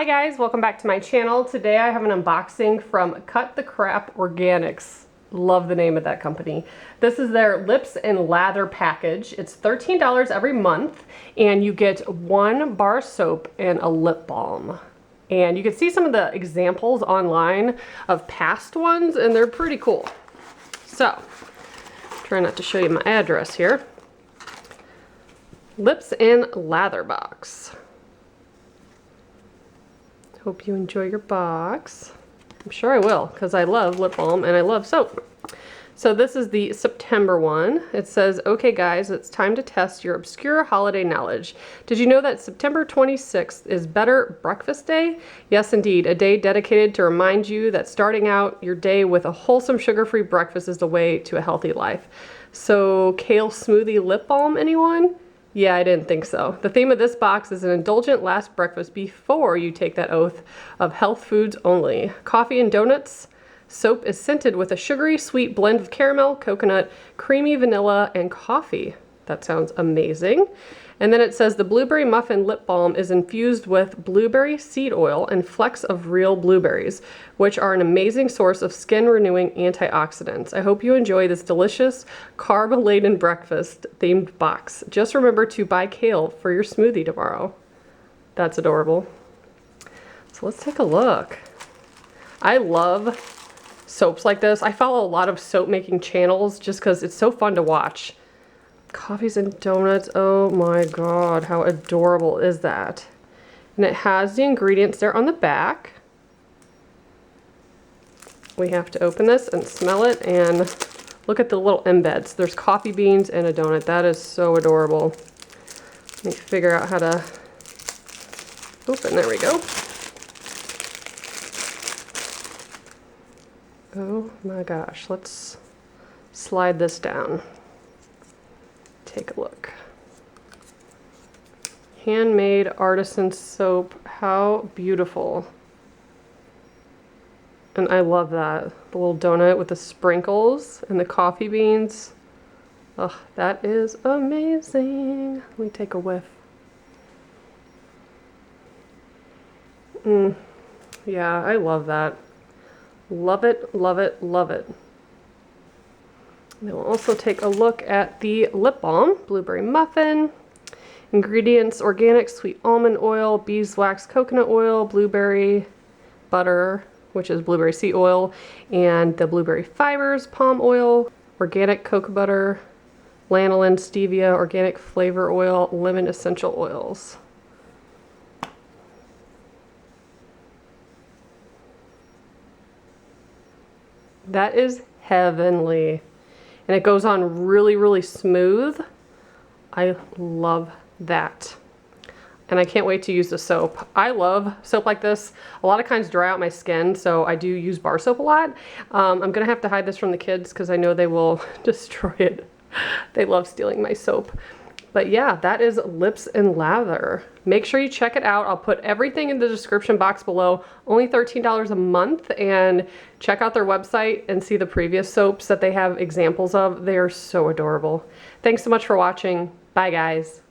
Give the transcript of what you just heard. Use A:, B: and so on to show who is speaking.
A: Hi guys, welcome back to my channel. Today I have an unboxing from Cut the Crap Organics. Love the name of that company. This is their Lips and Lather package. It's $13 every month and you get one bar soap and a lip balm. And you can see some of the examples online of past ones and they're pretty cool. So, try not to show you my address here. Lips and Lather Box. Hope you enjoy your box. I'm sure I will, because I love lip balm and I love soap. So this is the September one. It says, okay guys, it's time to test your obscure holiday knowledge. Did you know that September 26th is Better Breakfast Day? Yes indeed, a day dedicated to remind you that starting out your day with a wholesome sugar-free breakfast is the way to a healthy life. So kale smoothie lip balm, anyone? Yeah, I didn't think so. The theme of this box is an indulgent last breakfast before you take that oath of health foods only. Coffee and donuts. Soap is scented with a sugary sweet blend of caramel, coconut, creamy vanilla, and coffee. That sounds amazing. And then it says the blueberry muffin lip balm is infused with blueberry seed oil and flecks of real blueberries, which are an amazing source of skin renewing antioxidants. I hope you enjoy this delicious carb-laden breakfast themed box. Just remember to buy kale for your smoothie tomorrow. That's adorable. So let's take a look. I love soaps like this. I follow a lot of soap making channels just because it's so fun to watch. Coffees and donuts, oh my god, how adorable is that? And it has the ingredients there on the back. We have to open this and smell it and look at the little embeds. There's coffee beans and a donut. That is so adorable. Let me figure out how to open, there we go. Oh my gosh, let's slide this down. Take a look. Handmade artisan soap. How beautiful. And I love that. The little donut with the sprinkles and the coffee beans. Oh, that is amazing. Let me take a whiff. Yeah, I love that. Love it, love it, love it. Then we'll also take a look at the lip balm, blueberry muffin. Ingredients: organic sweet almond oil, beeswax coconut oil, blueberry butter, which is blueberry seed oil, and the blueberry fibers, palm oil, organic cocoa butter, lanolin, stevia, organic flavor oil, lemon essential oils. That is heavenly. And it goes on really, really smooth. I love that. And I can't wait to use the soap. I love soap like this. A lot of kinds dry out my skin, so I do use bar soap a lot. I'm gonna have to hide this from the kids because I know they will destroy it. They love stealing my soap. But yeah, that is Lips and Lather. Make sure you check it out. I'll put everything in the description box below. Only $13 a month, and check out their website and see the previous soaps that they have examples of. They are so adorable. Thanks so much for watching. Bye guys.